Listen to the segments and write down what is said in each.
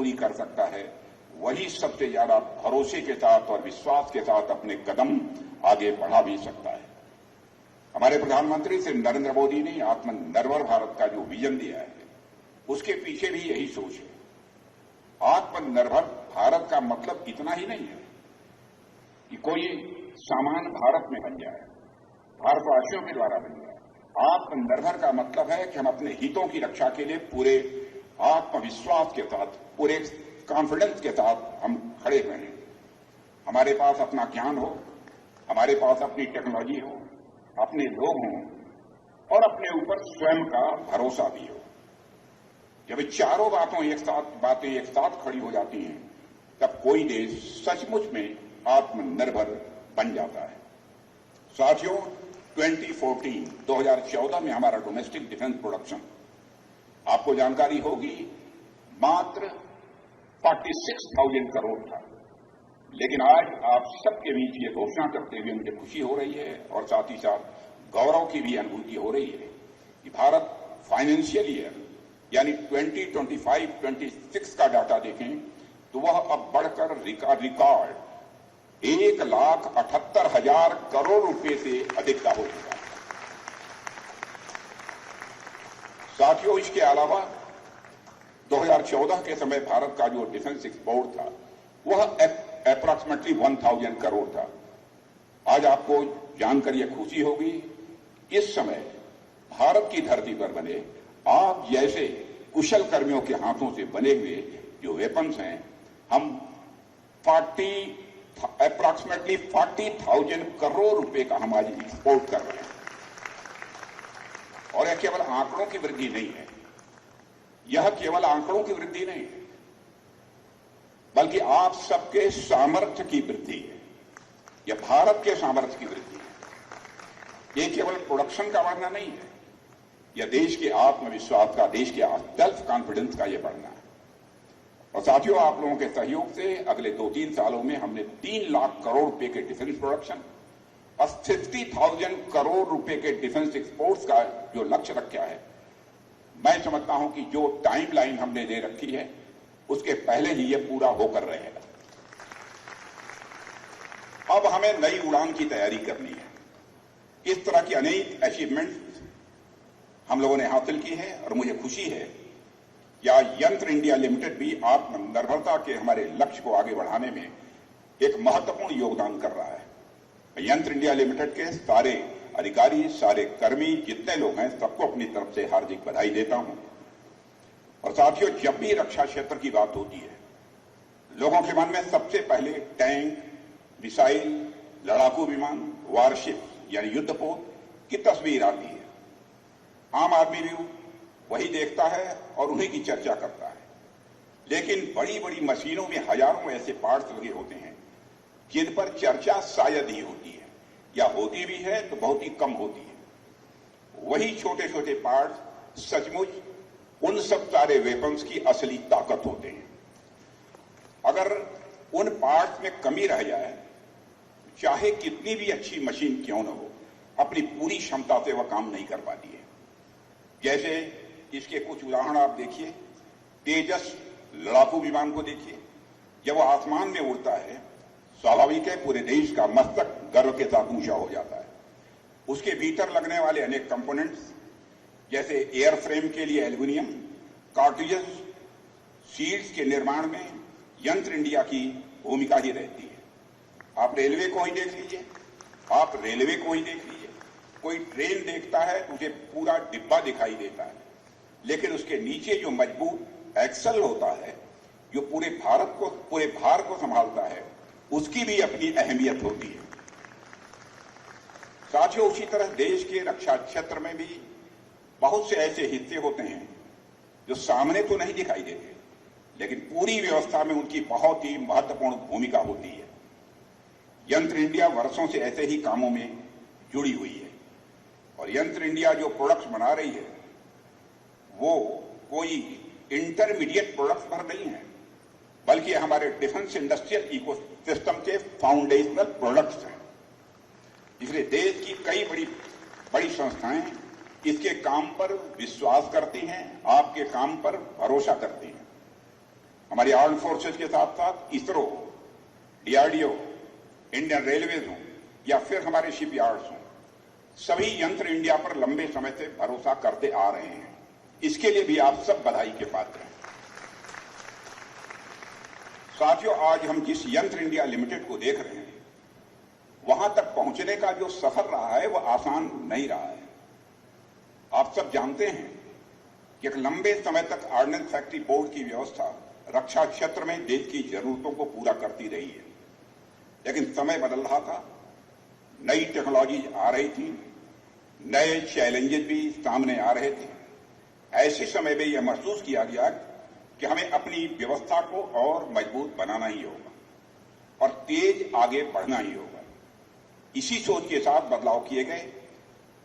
पूरी कर सकता है, वही सबसे ज्यादा भरोसे के साथ और विश्वास के साथ अपने कदम आगे बढ़ा भी सकता है। हमारे प्रधानमंत्री श्री नरेंद्र मोदी ने आत्मनिर्भर भारत का जो विजन दिया है, उसके पीछे भी यही सोच है। आत्मनिर्भर भारत का मतलब इतना ही नहीं है कि कोई सामान भारत में बन जाए, भारतवासियों के द्वारा बन जाए। आत्मनिर्भर का मतलब है कि हम अपने हितों की रक्षा के लिए पूरे आत्मविश्वास के साथ, पूरे कॉन्फिडेंस के साथ हम खड़े हुए हैं। हमारे पास अपना ज्ञान हो, हमारे पास अपनी टेक्नोलॉजी हो, अपने लोग हों और अपने ऊपर स्वयं का भरोसा भी हो। जब चारों बातें एक साथ खड़ी हो जाती हैं, तब कोई देश सचमुच में आत्मनिर्भर बन जाता है। साथियों, 2014 में हमारा डोमेस्टिक डिफेंस प्रोडक्शन, आपको जानकारी होगी, मात्र 46,000 करोड़ था। लेकिन आज आप सबके बीच ये घोषणा करते हुए मुझे खुशी हो रही है और साथ ही साथ गौरव की भी अनुभूति हो रही है कि भारत फाइनेंशियल ईयर यानी 2025-26 का डाटा देखें तो वह अब बढ़कर रिकॉर्ड 1,78,000 करोड़ रुपए से अधिक का हो चुका है। साथियों, इसके अलावा 2014 के समय भारत का जो डिफेंस एक्सपोर्ट था वह अप्रॉक्सीमेटली 1,000 करोड़ था। आज आपको जानकर यह खुशी होगी, इस समय भारत की धरती पर बने आप जैसे कुशल कर्मियों के हाथों से बने हुए जो वेपन्स हैं, हम अप्रॉक्सीमेटली 40,000 करोड़ रुपए का हम आज एक्सपोर्ट कर रहे हैं। और यह केवल आंकड़ों की वृद्धि नहीं है, यह केवल आंकड़ों की वृद्धि नहीं है, बल्कि आप सबके सामर्थ्य की वृद्धि है। यह भारत के सामर्थ्य की वृद्धि है। यह केवल प्रोडक्शन का बढ़ना नहीं है, यह देश के आत्मविश्वास का, देश के सेल्फ कॉन्फिडेंस का यह बढ़ना है। और साथियों, आप लोगों के सहयोग से अगले 2-3 सालों में हमने 3 लाख करोड़ रुपए के डिफेंस प्रोडक्शन और 60,000 करोड़ रुपए के डिफेंस एक्सपोर्ट्स का जो लक्ष्य रखा है, मैं समझता हूं कि जो टाइमलाइन हमने दे रखी है उसके पहले ही यह पूरा होकर रहेगा। अब हमें नई उड़ान की तैयारी करनी है। इस तरह की अनेक अचीवमेंट हम लोगों ने हासिल की है और मुझे खुशी है कि आज यंत्र इंडिया लिमिटेड भी आत्मनिर्भरता के हमारे लक्ष्य को आगे बढ़ाने में एक महत्वपूर्ण योगदान कर रहा है। यंत्र इंडिया लिमिटेड के सारे अधिकारी, सारे कर्मी, जितने लोग हैं, सबको अपनी तरफ से हार्दिक बधाई देता हूं। और साथियों, जब भी रक्षा क्षेत्र की बात होती है, लोगों के मन में सबसे पहले टैंक, मिसाइल, लड़ाकू विमान, वारशिप यानी युद्धपोत की तस्वीर आती है। आम आदमी भी वही देखता है और उन्हीं की चर्चा करता है। लेकिन बड़ी बड़ी मशीनों में हजारों ऐसे पार्ट्स लगे होते हैं जिन पर चर्चा शायद ही होती है, या होती भी है तो बहुत ही कम होती है। वही छोटे छोटे पार्ट्स सचमुच उन सब सारे वेपन्स की असली ताकत होते हैं। अगर उन पार्ट्स में कमी रह जाए, चाहे कितनी भी अच्छी मशीन क्यों न हो, अपनी पूरी क्षमता से वह काम नहीं कर पाती है। जैसे इसके कुछ उदाहरण आप देखिए। तेजस लड़ाकू विमान को देखिए, जब वह आसमान में उड़ता है, स्वाभाविक है पूरे देश का मस्तक गर्व के साथ ऊंचा हो जाता है। उसके भीतर लगने वाले अनेक कंपोनेंट्स, जैसे एयर फ्रेम के लिए एल्यूमिनियम, कार्ट्रिजेस, सील्स के निर्माण में यंत्र इंडिया की भूमिका ही रहती है। आप रेलवे को ही देख लीजिए, कोई ट्रेन देखता है तो उसे पूरा डिब्बा दिखाई देता है, लेकिन उसके नीचे जो मजबूत एक्सल होता है, जो पूरे भार को संभालता है, उसकी भी अपनी अहमियत होती है। साथियों, उसी तरह देश के रक्षा क्षेत्र में भी बहुत से ऐसे हिस्से होते हैं जो सामने तो नहीं दिखाई देते, लेकिन पूरी व्यवस्था में उनकी बहुत ही महत्वपूर्ण भूमिका होती है। यंत्र इंडिया वर्षों से ऐसे ही कामों में जुड़ी हुई है और यंत्र इंडिया जो प्रोडक्ट्स बना रही है वो कोई इंटरमीडिएट प्रोडक्ट्स पर नहीं है, बल्कि हमारे डिफेंस इंडस्ट्रियल इकोसिस्टम के फाउंडेशनल प्रोडक्ट्स हैं। इसलिए देश की कई बड़ी संस्थाएं इसके काम पर विश्वास करती हैं, आपके काम पर भरोसा करती हैं। हमारी आर्म फोर्सेज के साथ साथ इसरो, डीआरडीओ, इंडियन रेलवेज हों या फिर हमारे शिपयार्ड्स हों, सभी यंत्र इंडिया पर लंबे समय से भरोसा करते आ रहे हैं। इसके लिए भी आप सब बधाई के पात्र हैं। साथियों, आज हम जिस यंत्र इंडिया लिमिटेड को देख रहे हैं, वहां तक पहुंचने का जो सफर रहा है वह आसान नहीं रहा है। आप सब जानते हैं कि एक लंबे समय तक ऑर्डिनेंस फैक्ट्री बोर्ड की व्यवस्था रक्षा क्षेत्र में देश की जरूरतों को पूरा करती रही है, लेकिन समय बदल रहा था, नई टेक्नोलॉजी आ रही थी, नए चैलेंजेस भी सामने आ रहे थे। ऐसे समय में यह महसूस किया गया कि हमें अपनी व्यवस्था को और मजबूत बनाना ही होगा और तेज आगे बढ़ना ही होगा। इसी सोच के साथ बदलाव किए गए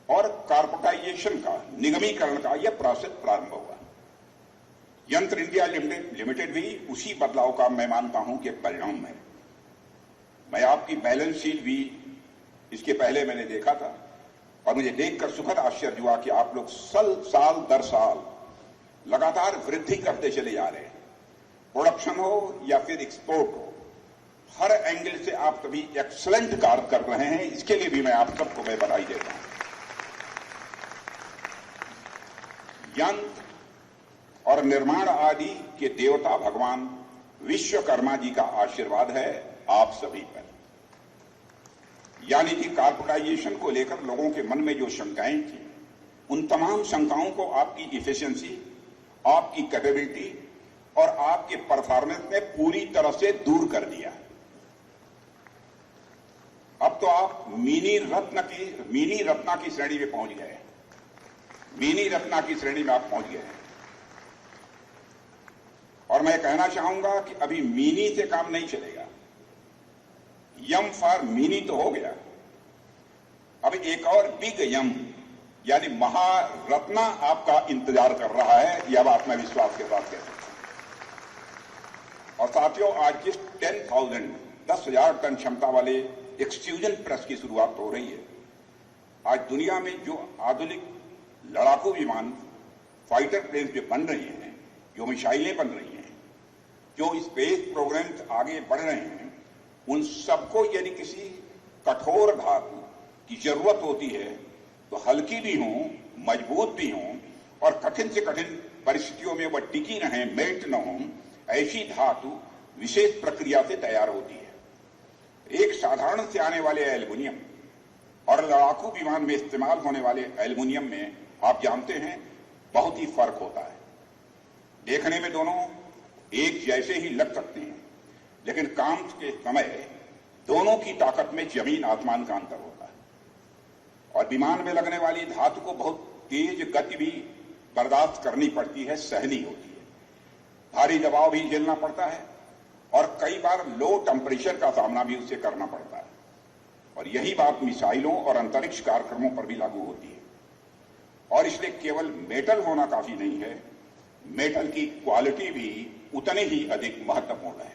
और कॉर्पोरेटाइजेशन का, निगमीकरण का यह प्रोसेस प्रारंभ हुआ। यंत्र इंडिया लिमिटेड भी उसी बदलाव का मैं मानता हूं कि परिणाम है। मैं आपकी बैलेंस शीट भी इसके पहले मैंने देखा था और मुझे देखकर सुखद आश्चर्य हुआ कि आप लोग साल दर साल लगातार वृद्धि करते चले जा रहे हैं। प्रोडक्शन हो या फिर एक्सपोर्ट हो, हर एंगल से आप सभी एक्सीलेंट कार्य कर रहे हैं। इसके लिए भी मैं आप सबको मैं बधाई देता हूं। यंत्र और निर्माण आदि के देवता भगवान विश्वकर्मा जी का आशीर्वाद है आप सभी पर। यानी कि कॉर्पोरेटाइजेशन को लेकर लोगों के मन में जो शंकाएं थी, उन तमाम शंकाओं को आपकी इफिशिएंसी, आपकी कैपेबिलिटी और आपके परफॉर्मेंस ने पूरी तरह से दूर कर दिया। अब तो आप मिनी रत्ना की श्रेणी में पहुंच गए। मिनी रत्ना की श्रेणी में आप पहुंच गए हैं। और मैं कहना चाहूंगा कि अभी मिनी से काम नहीं चलेगा। यम फॉर मिनी तो हो गया, अब एक और बिग यम यानी महारत्ना आपका इंतजार कर रहा है। यह बात मैं विश्वास के साथ कह सकता हूं। और साथियों, आज जिस 10,000 टन क्षमता वाले एक्सट्रूजन प्रेस की शुरुआत हो रही है, आज दुनिया में जो आधुनिक लड़ाकू विमान, फाइटर प्लेन जो बन रहे हैं, जो मिसाइलें बन रही हैं, जो स्पेस प्रोग्राम आगे बढ़ रहे हैं, उन सबको यदि किसी कठोर धातु की जरूरत होती है तो हल्की भी हो, मजबूत भी हो और कठिन से कठिन परिस्थितियों में वह टिकी रहे, मेल्ट न हो, ऐसी धातु विशेष प्रक्रिया से तैयार होती है। एक साधारण से आने वाले एल्युमिनियम और लड़ाकू विमान में इस्तेमाल होने वाले एल्युमिनियम में आप जानते हैं बहुत ही फर्क होता है। देखने में दोनों एक जैसे ही लग सकते हैं, लेकिन काम के समय दोनों की ताकत में जमीन आसमान का अंतर होता है। और विमान में लगने वाली धातु को बहुत तेज गति भी बर्दाश्त करनी पड़ती है, सहनी होती है, भारी दबाव भी झेलना पड़ता है और कई बार लो टेम्परेचर का सामना भी उससे करना पड़ता है। और यही बात मिसाइलों और अंतरिक्ष कार्यक्रमों पर भी लागू होती है। और इसलिए केवल मेटल होना काफी नहीं है, मेटल की क्वालिटी भी उतनी ही अधिक महत्वपूर्ण है।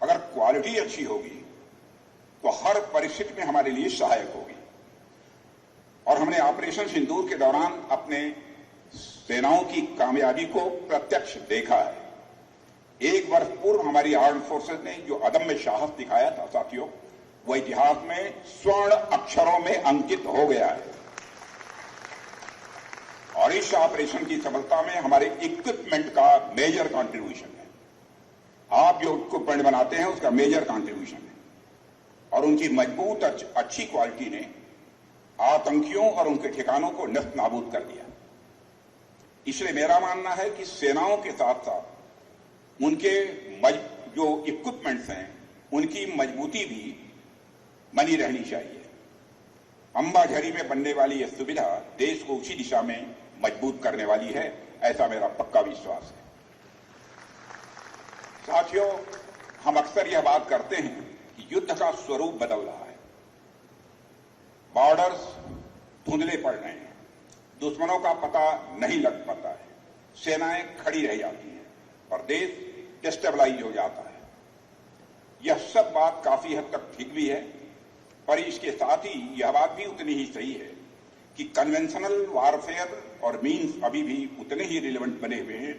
अगर क्वालिटी अच्छी होगी तो हर परिस्थिति में हमारे लिए सहायक होगी। और हमने ऑपरेशन सिंदूर के दौरान अपने सेनाओं की कामयाबी को प्रत्यक्ष देखा है। 1 वर्ष पूर्व हमारी आर्म फोर्सेज ने जो अदम्य साहस दिखाया था साथियों, वह इतिहास में स्वर्ण अक्षरों में अंकित हो गया है। और इस ऑपरेशन की सफलता में हमारे इक्विपमेंट का मेजर कंट्रीब्यूशन है। आप जो इक्विपमेंट बनाते हैं उसका मेजर कंट्रीब्यूशन है। और उनकी मजबूत अच्छी क्वालिटी ने आतंकियों और उनके ठिकानों को नष्ट नाबूद कर दिया। इसलिए मेरा मानना है कि सेनाओं के साथ साथ उनके जो इक्विपमेंट्स हैं उनकी मजबूती भी बनी रहनी चाहिए। अंबाझरी में बनने वाली यह सुविधा देश को उसी दिशा में मजबूत करने वाली है, ऐसा मेरा पक्का विश्वास है। साथियों, हम अक्सर यह बात करते हैं कि युद्ध का स्वरूप बदल रहा है। बॉर्डर्स धुंधले पड़ रहे हैं, दुश्मनों का पता नहीं लग पाता है, सेनाएं खड़ी रह जाती हैं और देश डिस्टेबलाइज हो जाता है। यह सब बात काफी हद तक ठीक भी है, पर इसके साथ ही यह बात भी उतनी ही सही है कि कन्वेंशनल वारफेयर और मीन्स अभी भी उतने ही रिलेवेंट बने हुए हैं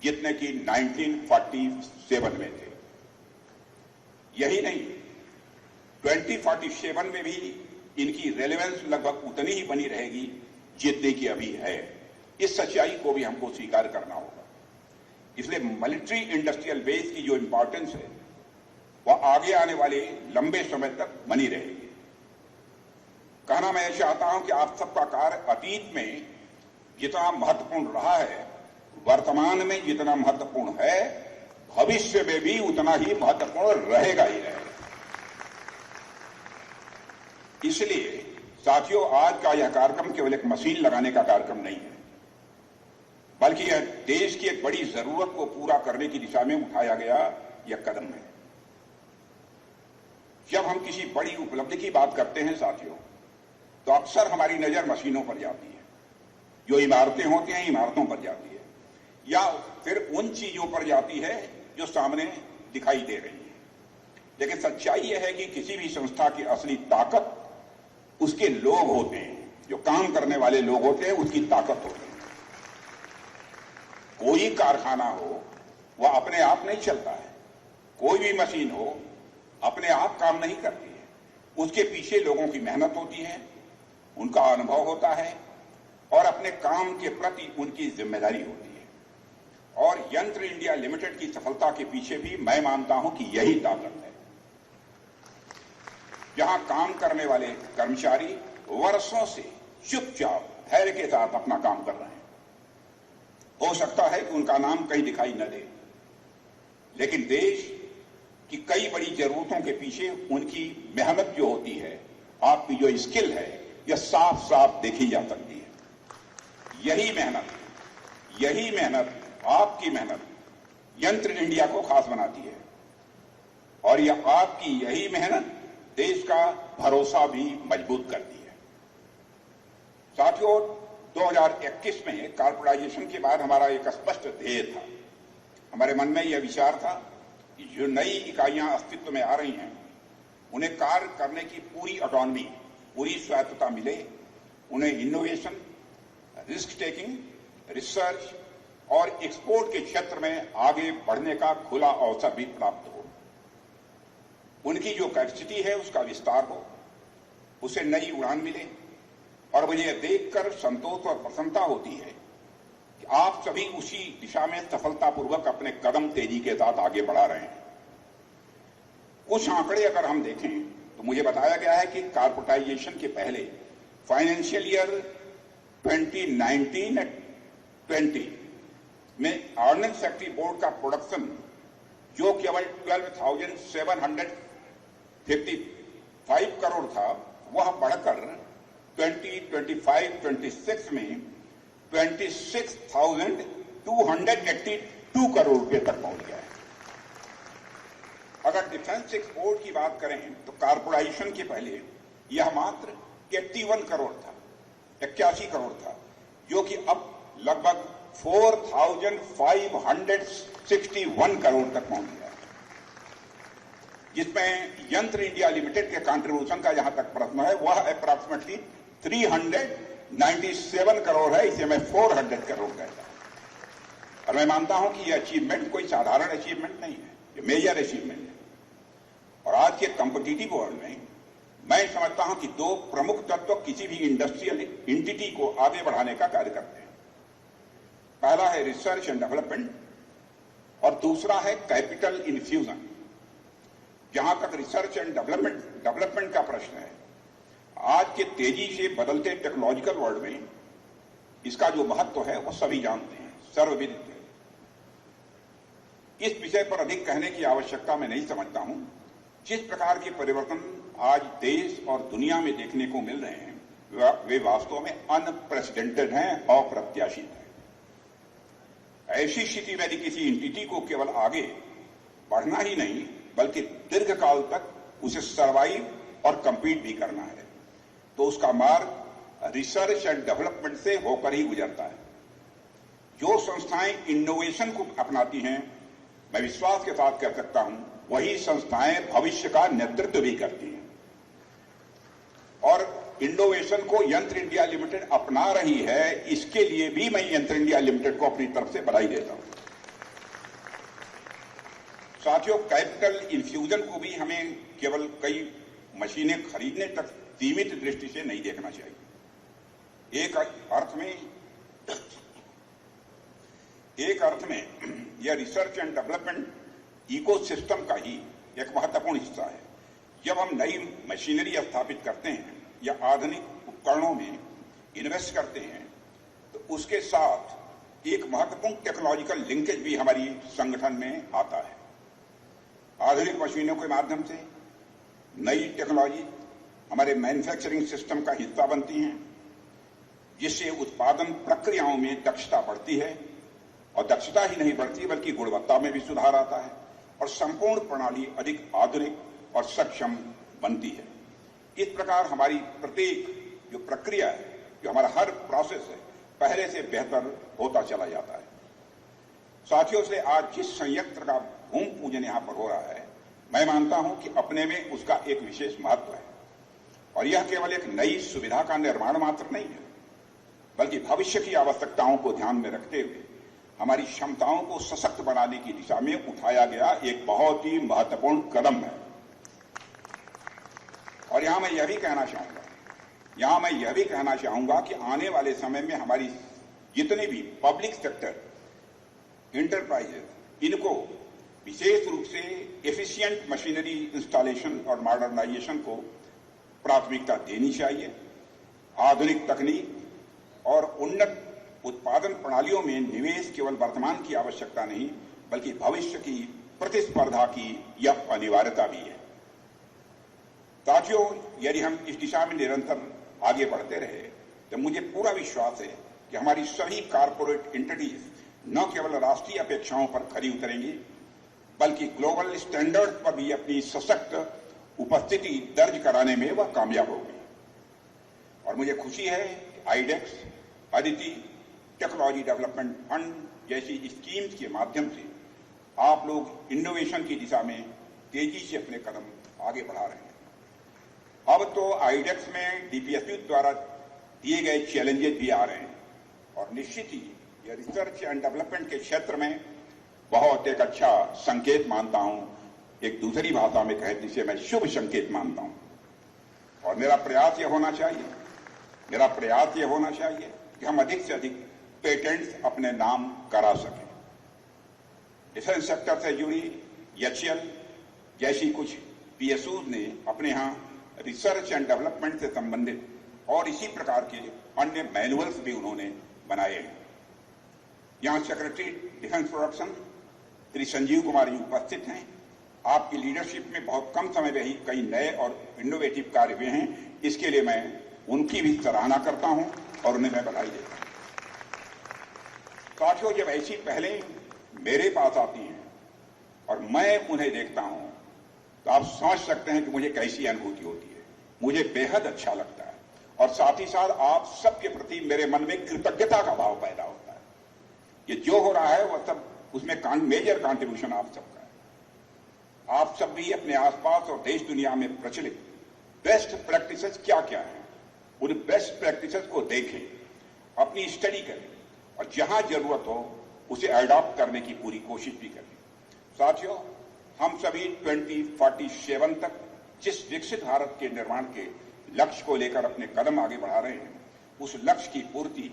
जितने कि 1947 में थे। यही नहीं, 2047 में भी इनकी रेलेवेंस लगभग उतनी ही बनी रहेगी जितनी की अभी है। इस सच्चाई को भी हमको स्वीकार करना होगा। इसलिए मिलिट्री इंडस्ट्रियल बेस की जो इंपॉर्टेंस है वह आगे आने वाले लंबे समय तक बनी रहेगी। कहना मैं चाहता हूं कि आप सबका कार्य अतीत में जितना महत्वपूर्ण रहा है, वर्तमान में जितना महत्वपूर्ण है, भविष्य में भी उतना ही महत्वपूर्ण रहेगा ही रहेगा। इसलिए साथियों, आज का यह कार्यक्रम केवल एक मशीन लगाने का कार्यक्रम नहीं है, बल्कि यह देश की एक बड़ी जरूरत को पूरा करने की दिशा में उठाया गया यह कदम है। जब हम किसी बड़ी उपलब्धि की बात करते हैं साथियों, तो अक्सर हमारी नजर मशीनों पर जाती है, जो इमारतें होती हैं इमारतों पर जाती है, या फिर उन चीजों पर जाती है जो सामने दिखाई दे रही है। लेकिन सच्चाई यह है कि किसी भी संस्था की असली ताकत उसके लोग होते हैं, जो काम करने वाले लोग होते हैं, उसकी ताकत होती है। कोई कारखाना हो वह अपने आप नहीं चलता है, कोई भी मशीन हो अपने आप काम नहीं करती है, उसके पीछे लोगों की मेहनत होती है, उनका अनुभव होता है और अपने काम के प्रति उनकी जिम्मेदारी होती है। और यंत्र इंडिया लिमिटेड की सफलता के पीछे भी मैं मानता हूं कि यही ताकत है। जहां काम करने वाले कर्मचारी वर्षों से चुपचाप धैर्य के साथ अपना काम कर रहे हैं, हो सकता है कि उनका नाम कहीं दिखाई न दे, लेकिन देश की कई बड़ी जरूरतों के पीछे उनकी मेहनत जो होती है, आपकी जो स्किल है, यह साफ साफ देखी जा सकती है। यही मेहनत आपकी मेहनत यंत्र इंडिया को खास बनाती है, और यह आपकी यही मेहनत देश का भरोसा भी मजबूत करती है। साथियों, 2021 में कॉर्पोरेटाइजेशन के बाद हमारा एक स्पष्ट ध्येय था। हमारे मन में यह विचार था कि जो नई इकाइयां अस्तित्व में आ रही हैं, उन्हें कार्य करने की पूरी ऑटोनॉमी, पूरी स्वायत्तता मिले, उन्हें इनोवेशन, रिस्क टेकिंग, रिसर्च और एक्सपोर्ट के क्षेत्र में आगे बढ़ने का खुला अवसर भी प्राप्त हो। उनकी जो कैपेसिटी है उसका विस्तार हो, उसे नई उड़ान मिले। और मुझे यह देखकर संतोष और प्रसन्नता होती है कि आप सभी उसी दिशा में सफलतापूर्वक अपने कदम तेजी के साथ आगे बढ़ा रहे हैं। कुछ आंकड़े अगर हम देखें तो मुझे बताया गया है कि कॉर्पोरेटाइजेशन के पहले फाइनेंशियल ईयर 2019-20 में ऑर्डिनेंस सेक्रेटरी बोर्ड का प्रोडक्शन जो केवल 12,755 करोड़ था, वह बढ़कर 2025-26 में 26,282 करोड़ रुपए तक पहुंच गया है। अगर डिफेंस एक्सपोर्ट की बात करें तो कॉर्पोरेटाइजेशन के पहले यह मात्र 81 करोड़ था, 81 करोड़ था, जो कि अब लगभग 4,561 करोड़ तक पहुंच गया है। जिसमें यंत्र इंडिया लिमिटेड के कंट्रीब्यूशन का जहां तक प्रश्न है, वह अप्रॉक्सिमेटली 397 करोड़ है। इसे मैं 400 करोड़ कहता हूं। और मैं मानता हूं कि यह अचीवमेंट कोई साधारण अचीवमेंट नहीं है, यह मेजर अचीवमेंट है। और आज के कॉम्पिटिटिव वर्ल्ड में मैं समझता हूं कि दो प्रमुख तत्व किसी भी इंडस्ट्रियल एंटिटी को आगे बढ़ाने का कार्य करते हैं। पहला है रिसर्च एंड डेवलपमेंट और दूसरा है कैपिटल इन्फ्यूजन। जहां तक रिसर्च एंड डेवलपमेंट का प्रश्न है, आज के तेजी से बदलते टेक्नोलॉजिकल वर्ल्ड में इसका जो महत्व है वो सभी जानते हैं, सर्वविदित है। इस विषय पर अधिक कहने की आवश्यकता मैं नहीं समझता हूं। जिस प्रकार के परिवर्तन आज देश और दुनिया में देखने को मिल रहे हैं, वे वास्तव में अनप्रेसिडेंटेड हैं, अप्रत्याशित हैं। ऐसी स्थिति में यदि किसी एंटिटी को केवल आगे बढ़ना ही नहीं बल्कि दीर्घकाल तक उसे सर्वाइव और कंपीट भी करना है, तो उसका मार्ग रिसर्च एंड डेवलपमेंट से होकर ही गुजरता है। जो संस्थाएं इनोवेशन को अपनाती हैं, मैं विश्वास के साथ कह सकता हूं, वही संस्थाएं भविष्य का नेतृत्व भी करती हैं। और इनोवेशन को यंत्र इंडिया लिमिटेड अपना रही है, इसके लिए भी मैं यंत्र इंडिया लिमिटेड को अपनी तरफ से बधाई देता हूं। साथियों, कैपिटल इन्फ्यूजन को भी हमें केवल कई मशीनें खरीदने तक सीमित दृष्टि से नहीं देखना चाहिए। एक अर्थ में यह रिसर्च एंड डेवलपमेंट इकोसिस्टम का ही एक महत्वपूर्ण हिस्सा है। जब हम नई मशीनरी स्थापित करते हैं या आधुनिक उपकरणों में इन्वेस्ट करते हैं तो उसके साथ एक महत्वपूर्ण टेक्नोलॉजिकल लिंकेज भी हमारी संगठन में आता है। आधुनिक मशीनों के माध्यम से नई टेक्नोलॉजी हमारे मैन्युफैक्चरिंग सिस्टम का हिस्सा बनती हैं, जिससे उत्पादन प्रक्रियाओं में दक्षता बढ़ती है और दक्षता ही नहीं बढ़ती बल्कि गुणवत्ता में भी सुधार आता है और संपूर्ण प्रणाली अधिक आधुनिक और सक्षम बनती है। इस प्रकार हमारी प्रत्येक जो प्रक्रिया है, जो हमारा हर प्रोसेस है, पहले से बेहतर होता चला जाता है। साथियों, से आज जिस संयंत्र का भूमि पूजन यहां पर हो रहा है, मैं मानता हूं कि अपने में उसका एक विशेष महत्व है और यह केवल एक नई सुविधा का निर्माण मात्र नहीं है, बल्कि भविष्य की आवश्यकताओं को ध्यान में रखते हुए हमारी क्षमताओं को सशक्त बनाने की दिशा में उठाया गया एक बहुत ही महत्वपूर्ण कदम है। और यहां मैं यह भी कहना चाहूंगा कि आने वाले समय में हमारी जितने भी पब्लिक सेक्टर इंटरप्राइजेस, इनको विशेष रूप से एफिशिएंट मशीनरी इंस्टॉलेशन और मॉडर्नाइजेशन को प्राथमिकता देनी चाहिए। आधुनिक तकनीक और उन्नत उत्पादन प्रणालियों में निवेश केवल वर्तमान की आवश्यकता नहीं बल्कि भविष्य की प्रतिस्पर्धा की यह अनिवार्यता भी है। साथियों, यदि हम इस दिशा में निरंतर आगे बढ़ते रहे तो मुझे पूरा विश्वास है कि हमारी सभी कॉर्पोरेट एंटिटीज न केवल राष्ट्रीय अपेक्षाओं पर खरी उतरेंगी बल्कि ग्लोबल स्टैंडर्ड पर भी अपनी सशक्त उपस्थिति दर्ज कराने में वह कामयाब होगी। और मुझे खुशी है कि iDEX, Aditi, technology development fund जैसी स्कीम्स के माध्यम से आप लोग इनोवेशन की दिशा में तेजी से अपने कदम आगे बढ़ा रहे हैं। अब तो आईडेक्स में डीपीएसयू द्वारा दिए गए चैलेंजेस भी आ रहे हैं और निश्चित ही यह रिसर्च एंड डेवलपमेंट के क्षेत्र में बहुत एक अच्छा संकेत मानता हूं। एक दूसरी भाषा में कहे जिसे मैं शुभ संकेत मानता हूं। और मेरा प्रयास यह होना चाहिए कि हम अधिक से अधिक पेटेंट्स अपने नाम करा सकें। डिफेंस सेक्टर से जुड़ी एचएल जैसी कुछ पीएसयूज ने अपने यहां रिसर्च एंड डेवलपमेंट से संबंधित और इसी प्रकार के अन्य मैनुअल्स भी उन्होंने बनाए हैं। यहां secretary defence production Shri Sanjeev Kumar ji उपस्थित हैं। आपकी लीडरशिप में बहुत कम समय में ही कई नए और इनोवेटिव कार्य हुए हैं। इसके लिए मैं उनकी भी सराहना करता हूं और उन्हें मैं बधाई देता हूं। साथियों, जब ऐसी पहले मेरे पास आती हैं और मैं उन्हें देखता हूं तो आप समझ सकते हैं कि मुझे कैसी अनुभूति होती है। मुझे बेहद अच्छा लगता है और साथ ही साथ आप सबके प्रति मेरे मन में कृतज्ञता का भाव पैदा होता है। ये जो हो रहा है वह सब उसमें मेजर कॉन्ट्रीब्यूशन आप सबका है। आप सब भी अपने आसपास और देश दुनिया में प्रचलित बेस्ट प्रैक्टिसेस क्या क्या है, उन बेस्ट प्रैक्टिसेस को देखें, अपनी स्टडी करें और जहां जरूरत हो उसे एडॉप्ट करने की पूरी कोशिश भी करें। साथियों, हम सभी 2047 तक जिस विकसित भारत के निर्माण के लक्ष्य को लेकर अपने कदम आगे बढ़ा रहे हैं, उस लक्ष्य की पूर्ति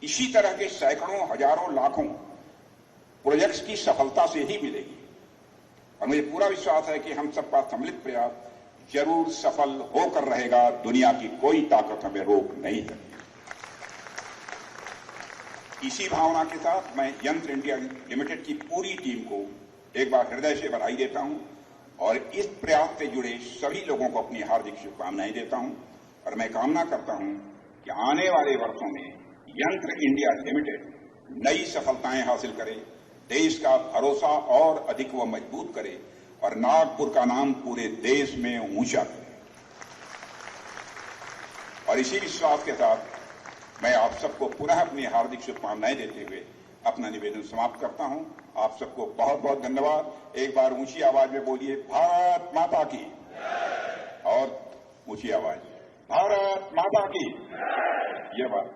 इसी तरह के सैकड़ों, हजारों, लाखों प्रोजेक्ट्स की सफलता से ही मिलेगी। और मुझे पूरा विश्वास है कि हम सबका सम्मिलित प्रयास जरूर सफल होकर रहेगा। दुनिया की कोई ताकत हमें रोक नहीं सकती। इसी भावना के साथ मैं यंत्र इंडिया लिमिटेड की पूरी टीम को एक बार हृदय से बधाई देता हूं और इस प्रयास से जुड़े सभी लोगों को अपनी हार्दिक शुभकामनाएं देता हूं। और मैं कामना करता हूं कि आने वाले वर्षों में यंत्र इंडिया लिमिटेड नई सफलताएं हासिल करे, देश का भरोसा और अधिक व मजबूत करे और नागपुर का नाम पूरे देश में ऊंचा करे। और इसी विश्वास के साथ मैं आप सबको पुनः अपनी हार्दिक शुभकामनाएं देते हुए अपना निवेदन समाप्त करता हूं। आप सबको बहुत बहुत धन्यवाद। एक बार ऊंची आवाज में बोलिए भारत माता की, और ऊंची आवाज भारत माता की। ये बात